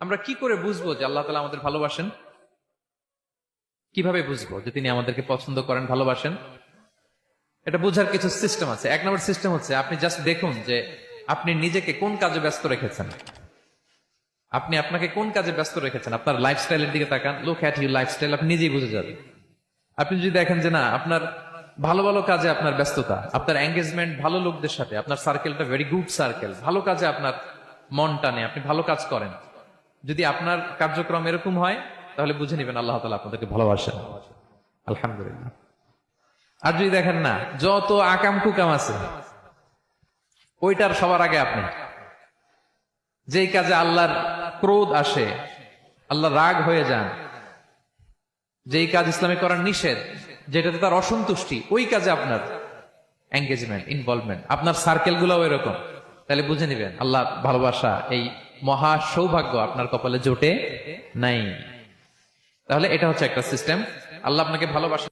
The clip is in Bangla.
আমরা কি করে বুঝবো যে আল্লাহ তাআলা আমাদের ভালোবাসেন? কিভাবে বুঝবো যে তিনি আমাদেরকে পছন্দ করেন, ভালোবাসেন? এটা বোঝার কিছু সিস্টেম আছে। এক নম্বর সিস্টেম হচ্ছে আপনি জাস্ট দেখুন যে আপনি নিজেকে কোন কাজে ব্যস্ত রেখেছেন। আপনি আপনাকে কোন কাজে ব্যস্ত রেখেছেন, আপনার লাইফস্টাইলের দিকে তাকান, লুক অ্যাট ইউর লাইফস্টাইল, আপনি নিজেই বুঝে যাবেন। আপনি যদি দেখেন যে না, আপনার ভালো ভালো কাজে আপনার ব্যস্ততা, আপনার এঙ্গেজমেন্ট ভালো লোকদের সাথে, আপনার সার্কেলটা ভেরি গুড সার্কেল, ভালো কাজে আপনার মন টানে, আপনি ভালো কাজ করেন, যদি আপনার কার্যক্রম এরকম হয়, তাহলে বুঝে নিবেন আল্লাহ তাআলা আপনাদেরকে ভালোবাসেন। আলহামদুলিল্লাহ। আর যদি দেখেন না, যত আকাম কুকাম আছে ওইটার সবার আগে আপনি, যেই কাজে আল্লাহর ক্রোধ আসে, আল্লাহ রাগ হয়ে যান, যেই কাজ ইসলামে করার নিষেধ, যেটাতে তার অসন্তুষ্টি, ওই কাজে আপনার এঙ্গেজমেন্ট, ইনভলভমেন্ট, আপনার সার্কেল গুলাও এরকম, তাহলে বুঝে নিবেন আল্লাহ ভালোবাসা, এই মহা সৌভাগ্য আপনার কপালে জোটে নাই। তাহলে এটা হচ্ছে একটা সিস্টেম। আল্লাহ আপনাকে ভালোবাসা